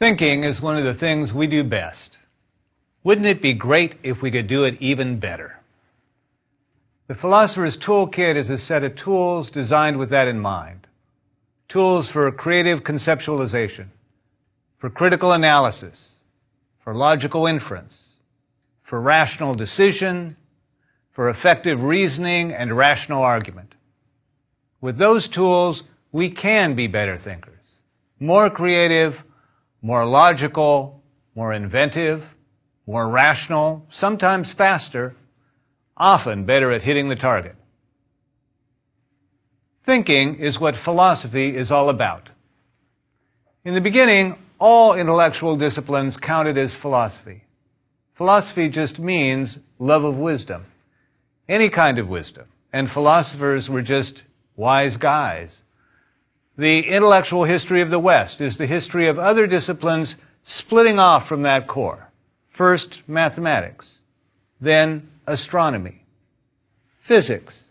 Thinking is one of the things we do best. Wouldn't it be great if we could do it even better? The Philosopher's Toolkit is a set of tools designed with that in mind. Tools for creative conceptualization, for critical analysis, for logical inference, for rational decision, for effective reasoning and rational argument. With those tools, we can be better thinkers, more creative, more logical, more inventive, more rational, sometimes faster, often better at hitting the target. Thinking is what philosophy is all about. In the beginning, all intellectual disciplines counted as philosophy. Philosophy just means love of wisdom, any kind of wisdom, and philosophers were just wise guys. The intellectual history of the West is the history of other disciplines splitting off from that core. First, mathematics, then astronomy, physics,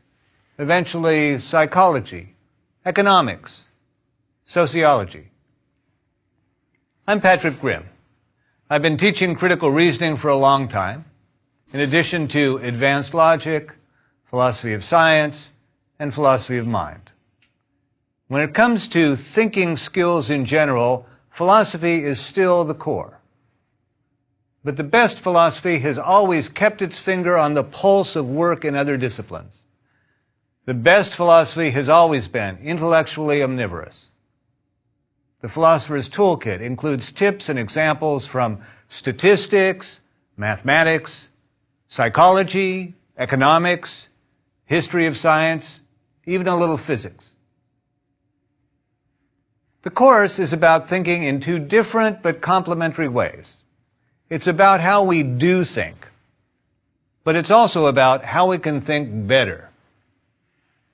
eventually psychology, economics, sociology. I'm Patrick Grimm. I've been teaching critical reasoning for a long time, in addition to advanced logic, philosophy of science, and philosophy of mind. When it comes to thinking skills in general, philosophy is still the core. But the best philosophy has always kept its finger on the pulse of work in other disciplines. The best philosophy has always been intellectually omnivorous. The Philosopher's Toolkit includes tips and examples from statistics, mathematics, psychology, economics, history of science, even a little physics. The course is about thinking in two different but complementary ways. It's about how we do think, but it's also about how we can think better.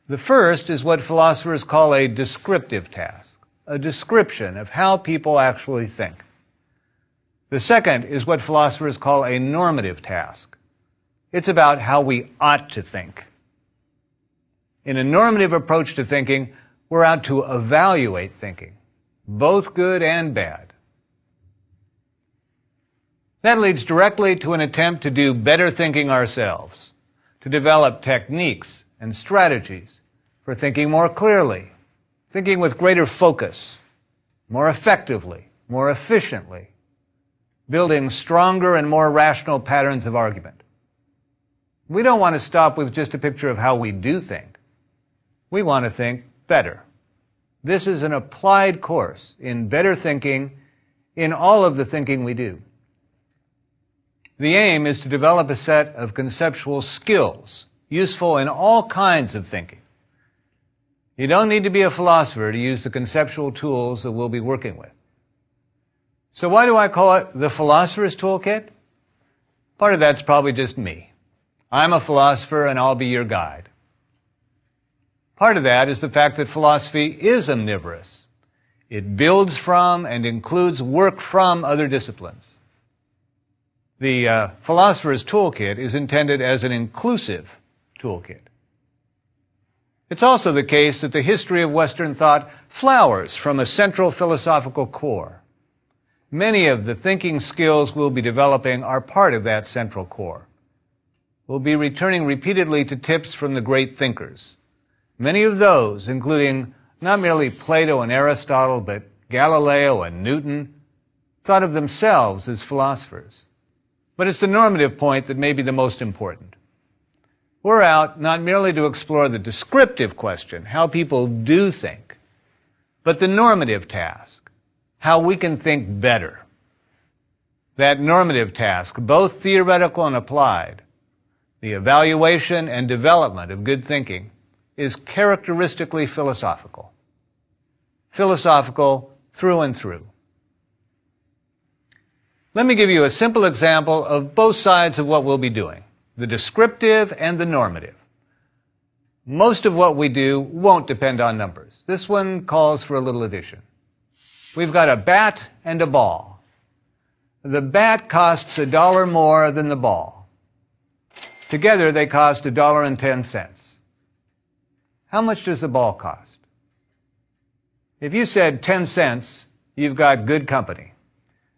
The first is what philosophers call a descriptive task, a description of how people actually think. The second is what philosophers call a normative task. It's about how we ought to think. In a normative approach to thinking, we're out to evaluate thinking, both good and bad. That leads directly to an attempt to do better thinking ourselves, to develop techniques and strategies for thinking more clearly, thinking with greater focus, more effectively, more efficiently, building stronger and more rational patterns of argument. We don't want to stop with just a picture of how we do think. We want to think better. This is an applied course in better thinking in all of the thinking we do. The aim is to develop a set of conceptual skills useful in all kinds of thinking. You don't need to be a philosopher to use the conceptual tools that we'll be working with. So why do I call it the Philosopher's Toolkit? Part of that's probably just me. I'm a philosopher and I'll be your guide. Part of that is the fact that philosophy is omnivorous. It builds from and includes work from other disciplines. The Philosopher's Toolkit is intended as an inclusive toolkit. It's also the case that the history of Western thought flowers from a central philosophical core. Many of the thinking skills we'll be developing are part of that central core. We'll be returning repeatedly to tips from the great thinkers. Many of those, including not merely Plato and Aristotle, but Galileo and Newton, thought of themselves as philosophers. But it's the normative point that may be the most important. We're out not merely to explore the descriptive question, how people do think, but the normative task, how we can think better. That normative task, both theoretical and applied, the evaluation and development of good thinking, is characteristically philosophical. Philosophical through and through. Let me give you a simple example of both sides of what we'll be doing, the descriptive and the normative. Most of what we do won't depend on numbers. This one calls for a little addition. We've got a bat and a ball. The bat costs $1 more than the ball. Together they cost $1.10. How much does the ball cost? If you said 10 cents, you've got good company.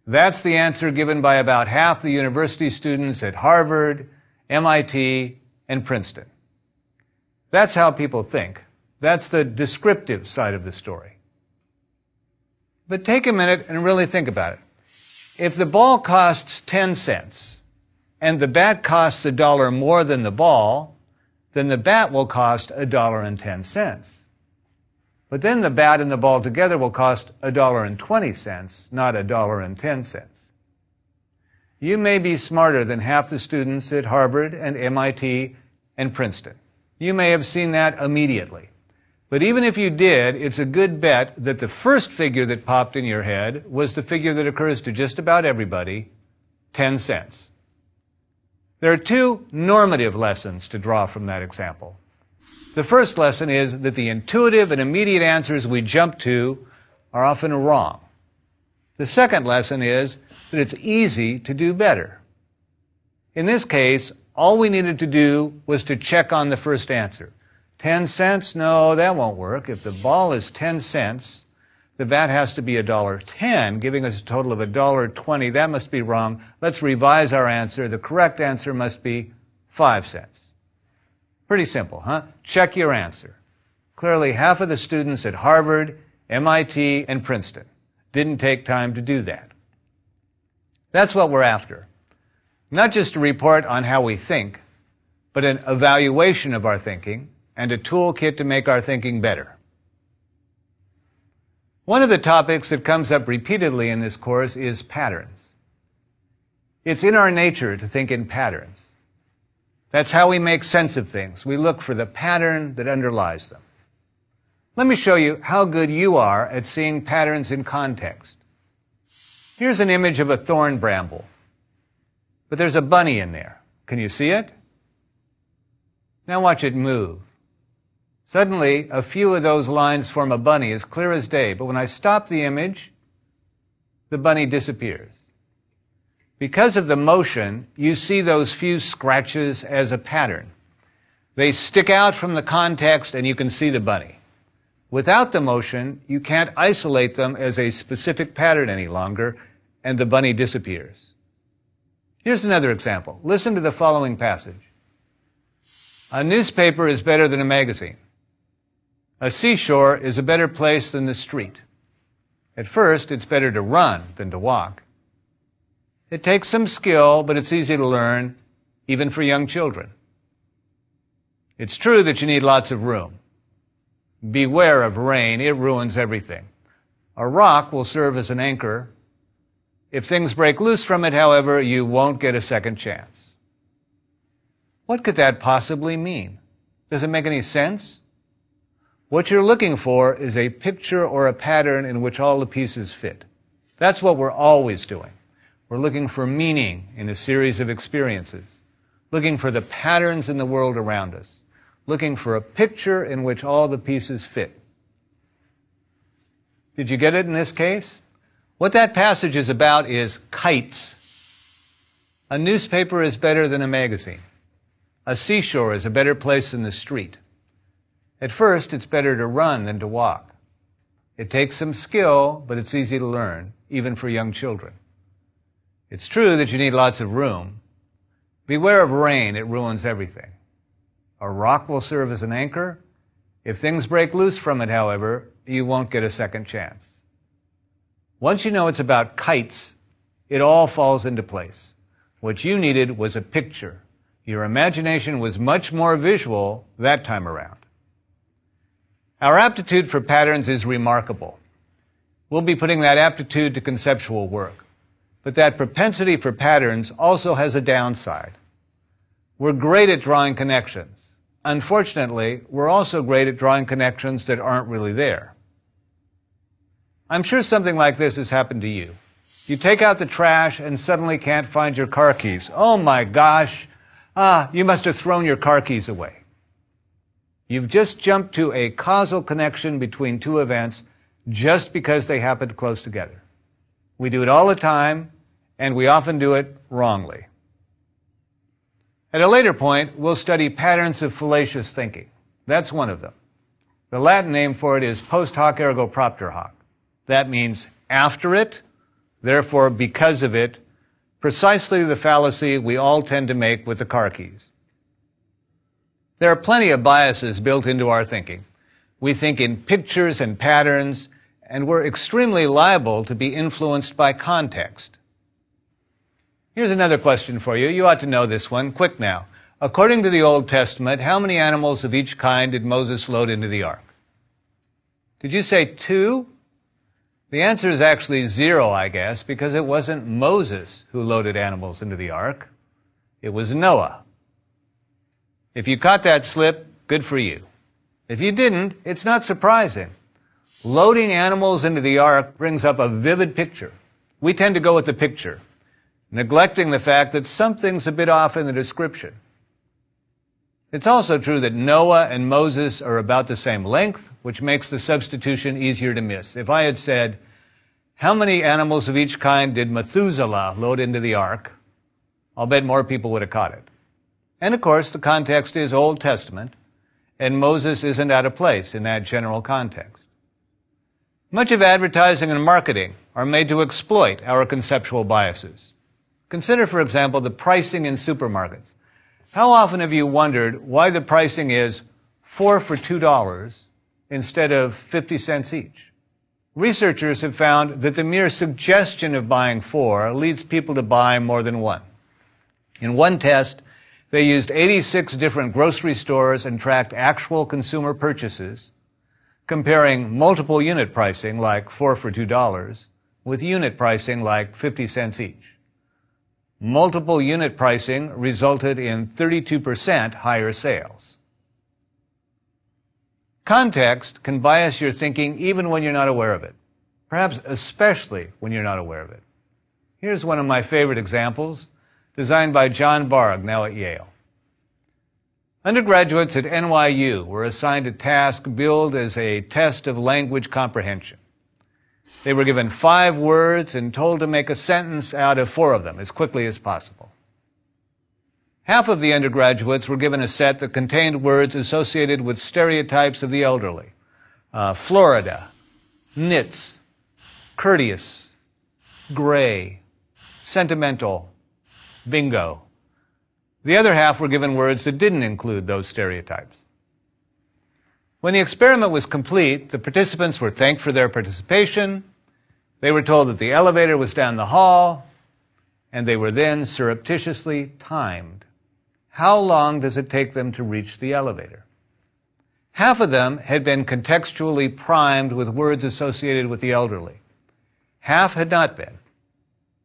That's the answer given by about half the university students at Harvard, MIT, and Princeton. That's how people think. That's the descriptive side of the story. But take a minute and really think about it. If the ball costs 10 cents and the bat costs $1 more than the ball, then the bat will cost $1.10. But then the bat and the ball together will cost $1.20, not $1.10. You may be smarter than half the students at Harvard and MIT and Princeton. You may have seen that immediately. But even if you did, it's a good bet that the first figure that popped in your head was the figure that occurs to just about everybody, 10 cents. There are two normative lessons to draw from that example. The first lesson is that the intuitive and immediate answers we jump to are often wrong. The second lesson is that it's easy to do better. In this case, all we needed to do was to check on the first answer. 10 cents? No, that won't work. If the ball is 10 cents, the bat has to be $1.10, giving us a total of $1.20. That must be wrong. Let's revise our answer. The correct answer must be 5 cents. Pretty simple, huh? Check your answer. Clearly, half of the students at Harvard, MIT, and Princeton didn't take time to do that. That's what we're after. Not just a report on how we think, but an evaluation of our thinking and a toolkit to make our thinking better. One of the topics that comes up repeatedly in this course is patterns. It's in our nature to think in patterns. That's how we make sense of things. We look for the pattern that underlies them. Let me show you how good you are at seeing patterns in context. Here's an image of a thorn bramble, but there's a bunny in there. Can you see it? Now watch it move. Suddenly, a few of those lines form a bunny as clear as day, but when I stop the image, the bunny disappears. Because of the motion, you see those few scratches as a pattern. They stick out from the context and you can see the bunny. Without the motion, you can't isolate them as a specific pattern any longer, and the bunny disappears. Here's another example. Listen to the following passage. A newspaper is better than a magazine. A seashore is a better place than the street. At first, it's better to run than to walk. It takes some skill, but it's easy to learn, even for young children. It's true that you need lots of room. Beware of rain, it ruins everything. A rock will serve as an anchor. If things break loose from it, however, you won't get a second chance. What could that possibly mean? Does it make any sense? What you're looking for is a picture or a pattern in which all the pieces fit. That's what we're always doing. We're looking for meaning in a series of experiences, looking for the patterns in the world around us, looking for a picture in which all the pieces fit. Did you get it in this case? What that passage is about is kites. A newspaper is better than a magazine. A seashore is a better place than the street. At first, it's better to run than to walk. It takes some skill, but it's easy to learn, even for young children. It's true that you need lots of room. Beware of rain, it ruins everything. A rock will serve as an anchor. If things break loose from it, however, you won't get a second chance. Once you know it's about kites, it all falls into place. What you needed was a picture. Your imagination was much more visual that time around. Our aptitude for patterns is remarkable. We'll be putting that aptitude to conceptual work. But that propensity for patterns also has a downside. We're great at drawing connections. Unfortunately, we're also great at drawing connections that aren't really there. I'm sure something like this has happened to you. You take out the trash and suddenly can't find your car keys. Oh my gosh! You must have thrown your car keys away. You've just jumped to a causal connection between two events just because they happened close together. We do it all the time, and we often do it wrongly. At a later point, we'll study patterns of fallacious thinking. That's one of them. The Latin name for it is post hoc ergo propter hoc. That means after it, Therefore, because of it, precisely the fallacy we all tend to make with the car keys. There are plenty of biases built into our thinking. We think in pictures and patterns, and we're extremely liable to be influenced by context. Here's another question for you. You ought to know this one. Quick now. According to the Old Testament, how many animals of each kind did Moses load into the ark? Did you say 2? The answer is actually 0, I guess, because it wasn't Moses who loaded animals into the ark. It was Noah. If you caught that slip, good for you. If you didn't, it's not surprising. Loading animals into the ark brings up a vivid picture. We tend to go with the picture, neglecting the fact that something's a bit off in the description. It's also true that Noah and Moses are about the same length, which makes the substitution easier to miss. If I had said, how many animals of each kind did Methuselah load into the ark? I'll bet more people would have caught it. And of course, the context is Old Testament, and Moses isn't out of place in that general context. Much of advertising and marketing are made to exploit our conceptual biases. Consider, for example, the pricing in supermarkets. How often have you wondered why the pricing is 4 for $2 instead of 50 cents each? Researchers have found that the mere suggestion of buying 4 leads people to buy more than 1. In one test, they used 86 different grocery stores and tracked actual consumer purchases, comparing multiple unit pricing, like 4 for $2, with unit pricing like 50 cents each. Multiple unit pricing resulted in 32% higher sales. Context can bias your thinking even when you're not aware of it, perhaps especially when you're not aware of it. Here's one of my favorite examples, designed by John Bargh, now at Yale. Undergraduates at NYU were assigned a task billed as a test of language comprehension. They were given 5 words and told to make a sentence out of 4 of them as quickly as possible. Half of the undergraduates were given a set that contained words associated with stereotypes of the elderly. Florida, knits, courteous, gray, sentimental, bingo. The other half were given words that didn't include those stereotypes. When the experiment was complete, the participants were thanked for their participation, they were told that the elevator was down the hall, and they were then surreptitiously timed. How long does it take them to reach the elevator? Half of them had been contextually primed with words associated with the elderly. Half had not been.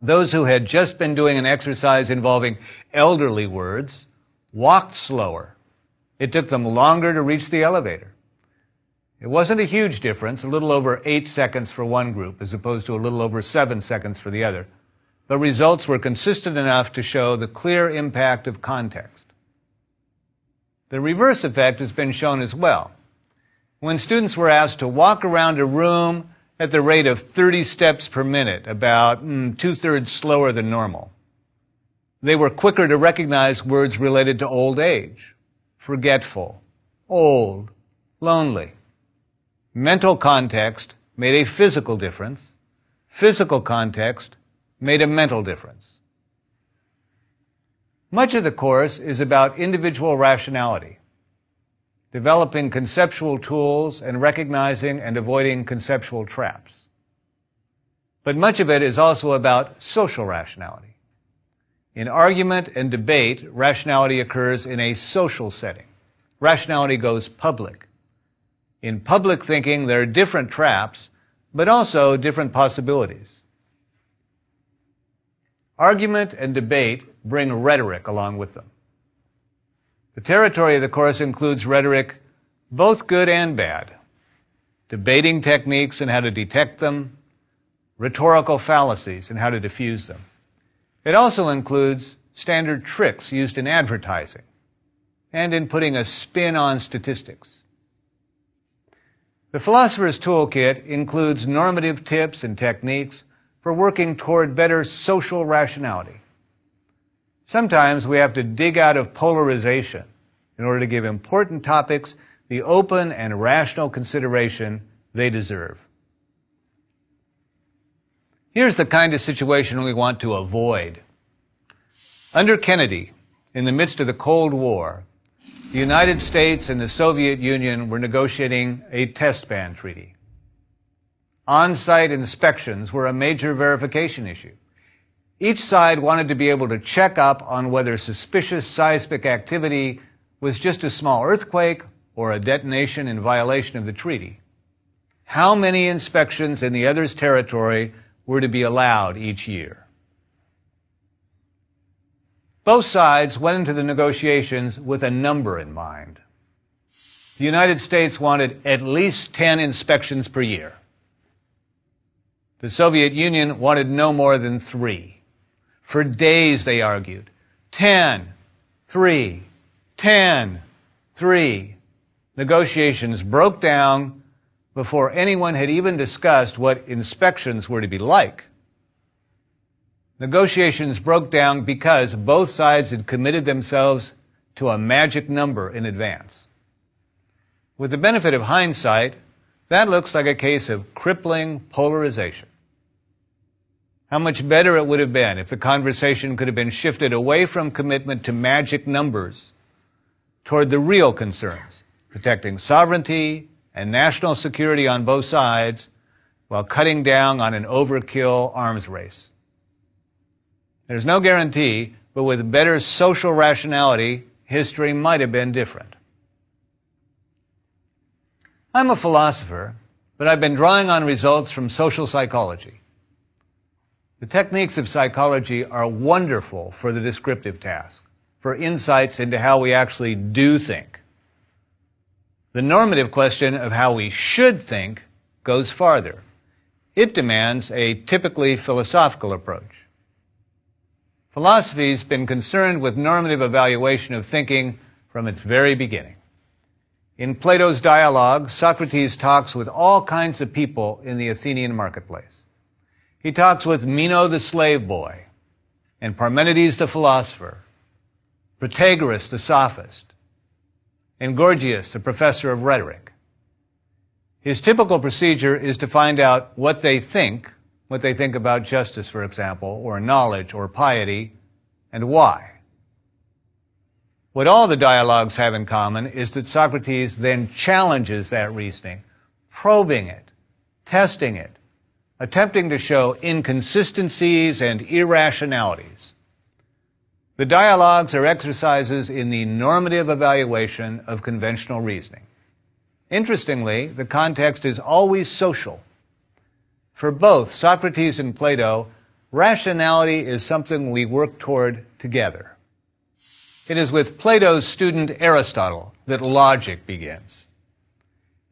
Those who had just been doing an exercise involving elderly words walked slower. It took them longer to reach the elevator. It wasn't a huge difference, a little over 8 seconds for one group as opposed to a little over 7 seconds for the other. But results were consistent enough to show the clear impact of context. The reverse effect has been shown as well. When students were asked to walk around a room at the rate of 30 steps per minute, about 2/3 slower than normal, they were quicker to recognize words related to old age, forgetful, old, lonely. Mental context made a physical difference. Physical context made a mental difference. Much of the course is about individual rationality, developing conceptual tools and recognizing and avoiding conceptual traps. But much of it is also about social rationality. In argument and debate, rationality occurs in a social setting. Rationality goes public. In public thinking, there are different traps, but also different possibilities. Argument and debate bring rhetoric along with them. The territory of the course includes rhetoric, both good and bad, debating techniques and how to detect them, rhetorical fallacies and how to diffuse them. It also includes standard tricks used in advertising and in putting a spin on statistics. The Philosopher's Toolkit includes normative tips and techniques for working toward better social rationality. Sometimes we have to dig out of polarization in order to give important topics the open and rational consideration they deserve. Here's the kind of situation we want to avoid. Under Kennedy, in the midst of the Cold War, the United States and the Soviet Union were negotiating a test ban treaty. On-site inspections were a major verification issue. Each side wanted to be able to check up on whether suspicious seismic activity was just a small earthquake or a detonation in violation of the treaty. How many inspections in the other's territory were to be allowed each year? Both sides went into the negotiations with a number in mind. The United States wanted at least 10 inspections per year. The Soviet Union wanted no more than 3. For days they argued. 10, 3, 10, 3. Negotiations broke down before anyone had even discussed what inspections were to be like. Negotiations broke down because both sides had committed themselves to a magic number in advance. With the benefit of hindsight, that looks like a case of crippling polarization. How much better it would have been if the conversation could have been shifted away from commitment to magic numbers toward the real concerns, protecting sovereignty and national security on both sides while cutting down on an overkill arms race. There's no guarantee, but with better social rationality, history might have been different. I'm a philosopher, but I've been drawing on results from social psychology. The techniques of psychology are wonderful for the descriptive task, for insights into how we actually do think. The normative question of how we should think goes farther. It demands a typically philosophical approach. Philosophy's been concerned with normative evaluation of thinking from its very beginning. In Plato's dialogue, Socrates talks with all kinds of people in the Athenian marketplace. He talks with Meno the slave boy, and Parmenides the philosopher, Protagoras the sophist, and Gorgias the professor of rhetoric. His typical procedure is to find out what they think about justice, for example, or knowledge or piety, and why. What all the dialogues have in common is that Socrates then challenges that reasoning, probing it, testing it, attempting to show inconsistencies and irrationalities. The dialogues are exercises in the normative evaluation of conventional reasoning. Interestingly, the context is always social. For both Socrates and Plato, rationality is something we work toward together. It is with Plato's student Aristotle that logic begins.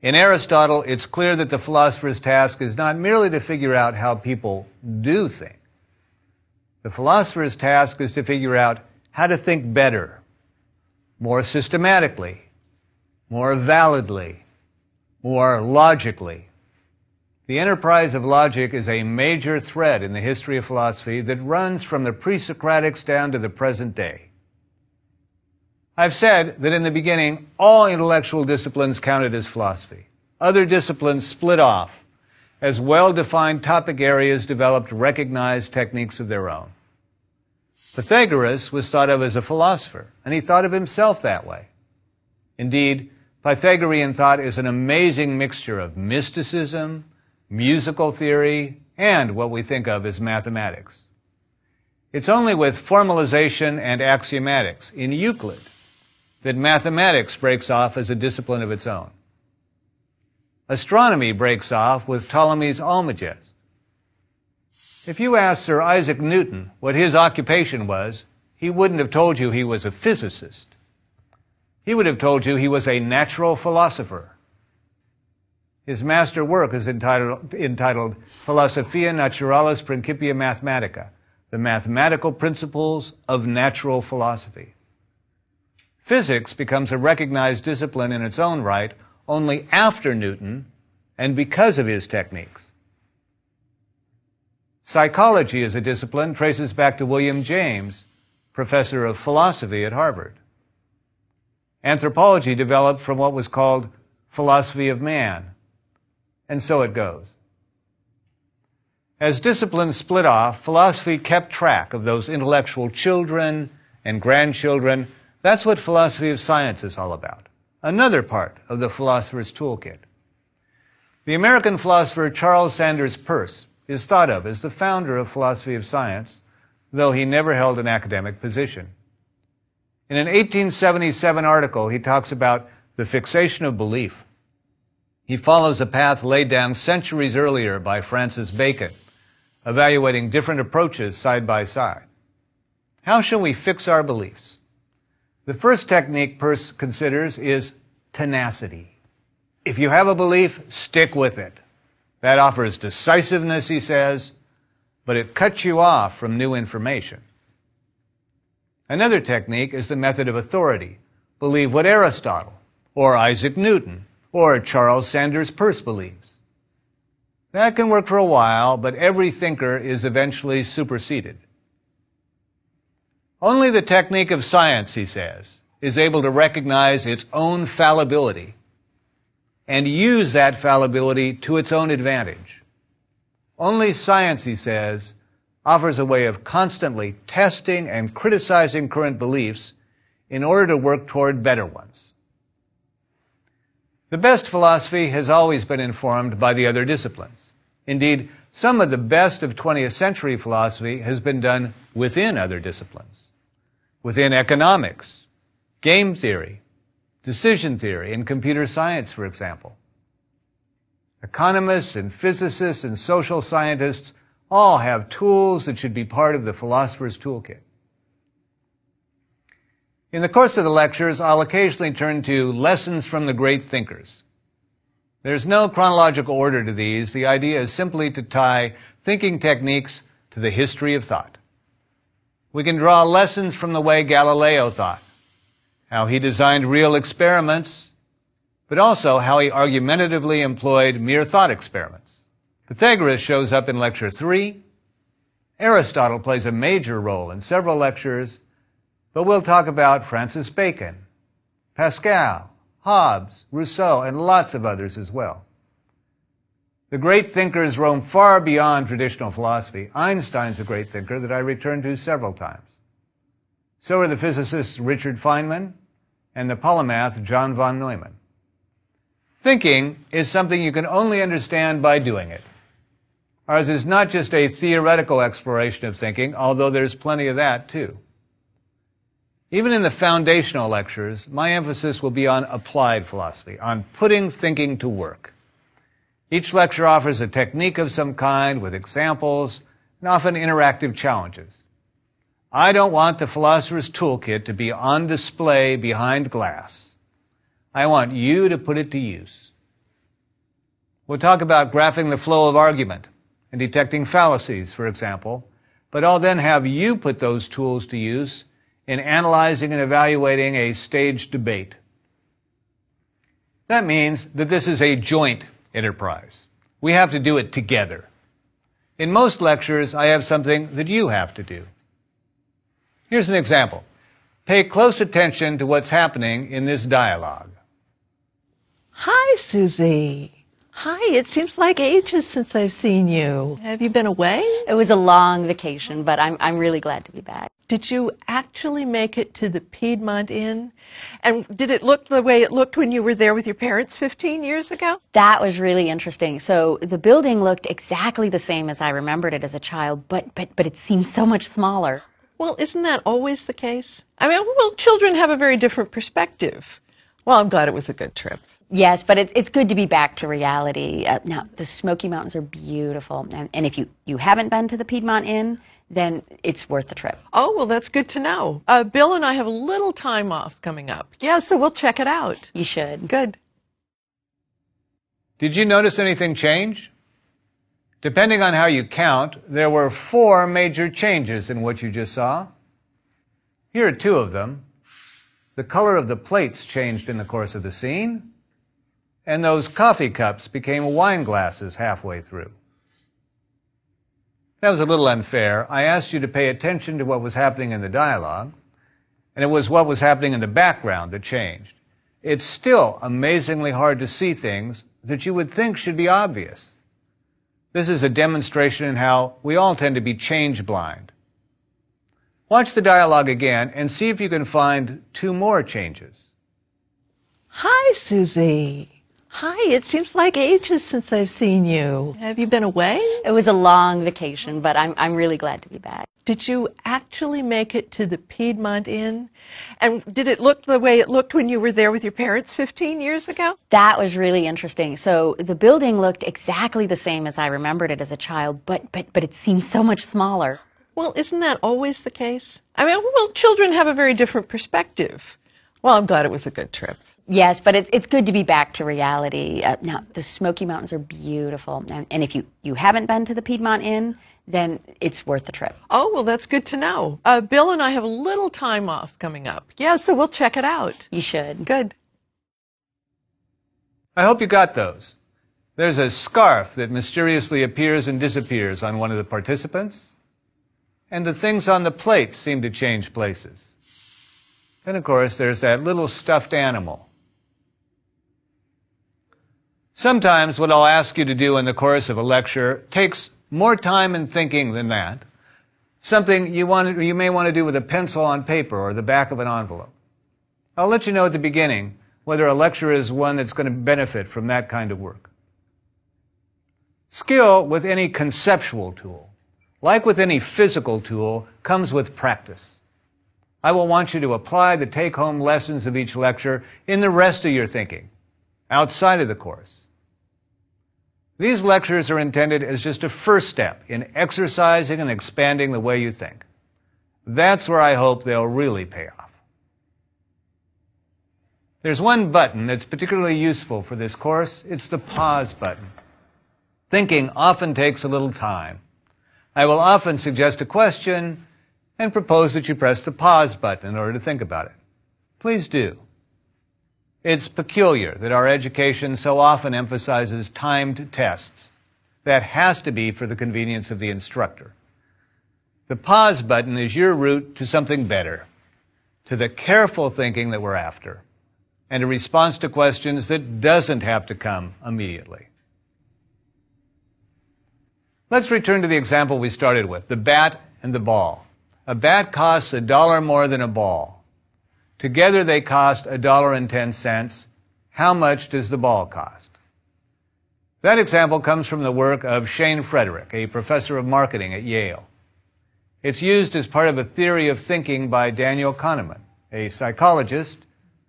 In Aristotle, it's clear that the philosopher's task is not merely to figure out how people do think. The philosopher's task is to figure out how to think better, more systematically, more validly, more logically. The enterprise of logic is a major thread in the history of philosophy that runs from the pre-Socratics down to the present day. I've said that in the beginning, all intellectual disciplines counted as philosophy. Other disciplines split off as well-defined topic areas developed recognized techniques of their own. Pythagoras was thought of as a philosopher, and he thought of himself that way. Indeed, Pythagorean thought is an amazing mixture of mysticism, musical theory, and what we think of as mathematics. It's only with formalization and axiomatics in Euclid that mathematics breaks off as a discipline of its own. Astronomy breaks off with Ptolemy's Almagest. If you asked Sir Isaac Newton what his occupation was, he wouldn't have told you he was a physicist. He would have told you he was a natural philosopher. His master work is entitled Philosophia Naturalis Principia Mathematica, the mathematical principles of natural philosophy. Physics becomes a recognized discipline in its own right only after Newton and because of his techniques. Psychology as a discipline traces back to William James, professor of philosophy at Harvard. Anthropology developed from what was called philosophy of man, and so it goes. As disciplines split off, philosophy kept track of those intellectual children and grandchildren. That's what philosophy of science is all about. Another part of the philosopher's toolkit. The American philosopher Charles Sanders Peirce is thought of as the founder of philosophy of science, though he never held an academic position. In an 1877 article, he talks about the fixation of belief. He follows a path laid down centuries earlier by Francis Bacon, evaluating different approaches side by side. How shall we fix our beliefs? The first technique Peirce considers is tenacity. If you have a belief, stick with it. That offers decisiveness, he says, but it cuts you off from new information. Another technique is the method of authority. Believe what Aristotle, or Isaac Newton, or Charles Sanders Peirce believes. That can work for a while, but every thinker is eventually superseded. Only the technique of science, he says, is able to recognize its own fallibility and use that fallibility to its own advantage. Only science, he says, offers a way of constantly testing and criticizing current beliefs in order to work toward better ones. The best philosophy has always been informed by the other disciplines. Indeed, some of the best of 20th century philosophy has been done within other disciplines. Within economics, game theory, decision theory, and computer science, for example. Economists and physicists and social scientists all have tools that should be part of the philosopher's toolkit. In the course of the lectures, I'll occasionally turn to lessons from the great thinkers. There's no chronological order to these. The idea is simply to tie thinking techniques to the history of thought. We can draw lessons from the way Galileo thought, how he designed real experiments, but also how he argumentatively employed mere thought experiments. Pythagoras shows up in Lecture 3. Aristotle plays a major role in several lectures, but we'll talk about Francis Bacon, Pascal, Hobbes, Rousseau, and lots of others as well. The great thinkers roam far beyond traditional philosophy. Einstein's a great thinker that I return to several times. So are the physicists Richard Feynman and the polymath John von Neumann. Thinking is something you can only understand by doing it. Ours is not just a theoretical exploration of thinking, although there's plenty of that too. Even in the foundational lectures, my emphasis will be on applied philosophy, on putting thinking to work. Each lecture offers a technique of some kind with examples and often interactive challenges. I don't want the philosopher's toolkit to be on display behind glass. I want you to put it to use. We'll talk about graphing the flow of argument and detecting fallacies, for example, but I'll then have you put those tools to use in analyzing and evaluating a staged debate. That means that this is a joint enterprise. We have to do it together. In most lectures, I have something that you have to do. Here's an example. Pay close attention to what's happening in this dialogue. Hi, Susie. Hi, it seems like ages since I've seen you. Have you been away? It was a long vacation, but I'm really glad to be back. Did you actually make it to the Piedmont Inn? And did it look the way it looked when you were there with your parents 15 years ago? That was really interesting. So the building looked exactly the same as I remembered it as a child, but it seemed so much smaller. Well, isn't that always the case? I mean, well, children have a very different perspective. Well, I'm glad it was a good trip. Yes, but it's good to be back to reality. Now, the Smoky Mountains are beautiful. And if you haven't been to the Piedmont Inn, then it's worth the trip. Oh, well, that's good to know. Bill and I have a little time off coming up. Yeah, so we'll check it out. You should. Good. Did you notice anything change? Depending on how you count, there were 4 major changes in what you just saw. Here are 2 of them. The color of the plates changed in the course of the scene, and those coffee cups became wine glasses halfway through. That was a little unfair. I asked you to pay attention to what was happening in the dialogue, and it was what was happening in the background that changed. It's still amazingly hard to see things that you would think should be obvious. This is a demonstration in how we all tend to be change blind. Watch the dialogue again and see if you can find 2 more changes. Hi, Susie. Hi, it seems like ages since I've seen you. Have you been away? It was a long vacation, but I'm really glad to be back. Did you actually make it to the Piedmont Inn? And did it look the way it looked when you were there with your parents 15 years ago? That was really interesting. So the building looked exactly the same as I remembered it as a child, but it seemed so much smaller. Well, isn't that always the case? I mean, well, children have a very different perspective. Well, I'm glad it was a good trip. Yes, but it's good to be back to reality. Now, the Smoky Mountains are beautiful. And if you haven't been to the Piedmont Inn, then it's worth the trip. Oh, well, that's good to know. Bill and I have a little time off coming up. Yeah, so we'll check it out. You should. Good. I hope you got those. There's a scarf that mysteriously appears and disappears on one of the participants, and the things on the plate seem to change places. And of course, there's that little stuffed animal. Sometimes what I'll ask you to do in the course of a lecture takes more time and thinking than that. Something you may want to do with a pencil on paper or the back of an envelope. I'll let you know at the beginning whether a lecture is one that's going to benefit from that kind of work. Skill with any conceptual tool, like with any physical tool, comes with practice. I will want you to apply the take-home lessons of each lecture in the rest of your thinking, outside of the course. These lectures are intended as just a first step in exercising and expanding the way you think. That's where I hope they'll really pay off. There's one button that's particularly useful for this course. It's the pause button. Thinking often takes a little time. I will often suggest a question and propose that you press the pause button in order to think about it. Please do. It's peculiar that our education so often emphasizes timed tests. That has to be for the convenience of the instructor. The pause button is your route to something better, to the careful thinking that we're after, and a response to questions that doesn't have to come immediately. Let's return to the example we started with, the bat and the ball. A bat costs $1 more than a ball. Together they cost $1.10. How much does the ball cost? That example comes from the work of Shane Frederick, a professor of marketing at Yale. It's used as part of a theory of thinking by Daniel Kahneman, a psychologist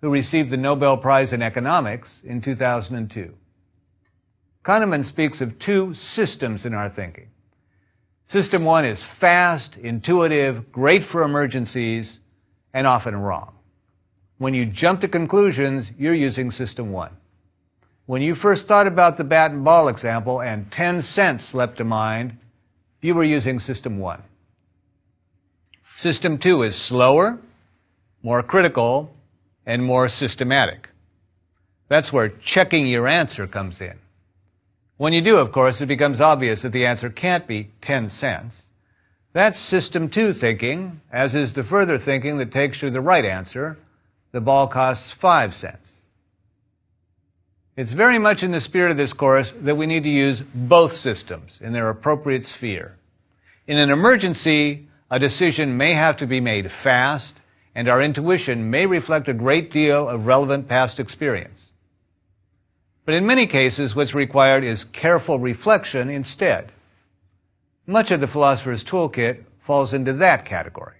who received the Nobel Prize in Economics in 2002. Kahneman speaks of 2 systems in our thinking. System 1 is fast, intuitive, great for emergencies, and often wrong. When you jump to conclusions, you're using System 1. When you first thought about the bat and ball example and 10 cents leapt to mind, you were using System 1. System 2 is slower, more critical, and more systematic. That's where checking your answer comes in. When you do, of course, it becomes obvious that the answer can't be 10 cents. That's System 2 thinking, as is the further thinking that takes you to the right answer. The ball costs 5 cents. It's very much in the spirit of this course that we need to use both systems in their appropriate sphere. In an emergency, a decision may have to be made fast, and our intuition may reflect a great deal of relevant past experience. But in many cases, what's required is careful reflection instead. Much of the philosopher's toolkit falls into that category.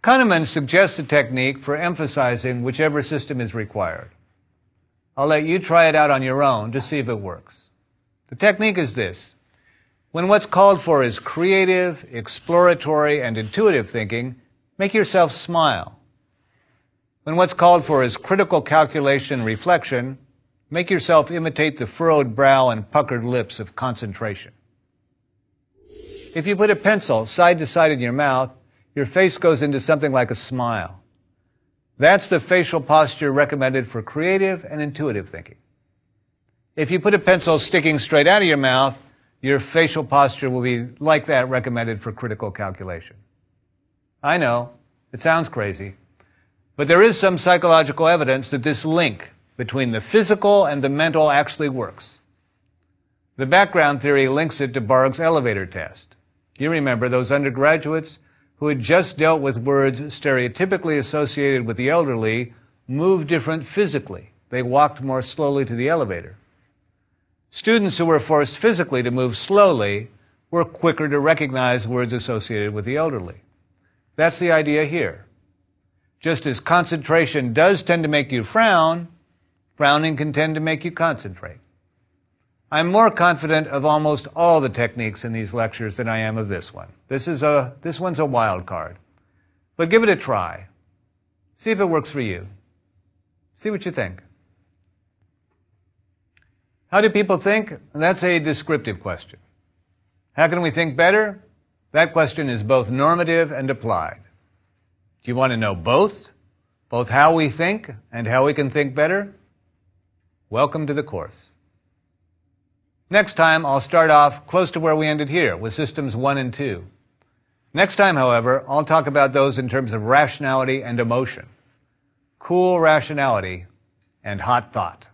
Kahneman suggests a technique for emphasizing whichever system is required. I'll let you try it out on your own to see if it works. The technique is this. When what's called for is creative, exploratory, and intuitive thinking, make yourself smile. When what's called for is critical calculation and reflection, make yourself imitate the furrowed brow and puckered lips of concentration. If you put a pencil side to side in your mouth, your face goes into something like a smile. That's the facial posture recommended for creative and intuitive thinking. If you put a pencil sticking straight out of your mouth, your facial posture will be like that recommended for critical calculation. I know, it sounds crazy, but there is some psychological evidence that this link between the physical and the mental actually works. The background theory links it to Barg's elevator test. You remember those undergraduates who had just dealt with words stereotypically associated with the elderly moved different physically. They walked more slowly to the elevator. Students who were forced physically to move slowly were quicker to recognize words associated with the elderly. That's the idea here. Just as concentration does tend to make you frown, frowning can tend to make you concentrate. I'm more confident of almost all the techniques in these lectures than I am of this one. This one's a wild card. But give it a try. See if it works for you. See what you think. How do people think? That's a descriptive question. How can we think better? That question is both normative and applied. Do you want to know both? Both how we think and how we can think better? Welcome to the course. Next time, I'll start off close to where we ended here, with systems 1 and 2. Next time, however, I'll talk about those in terms of rationality and emotion. Cool rationality and hot thought.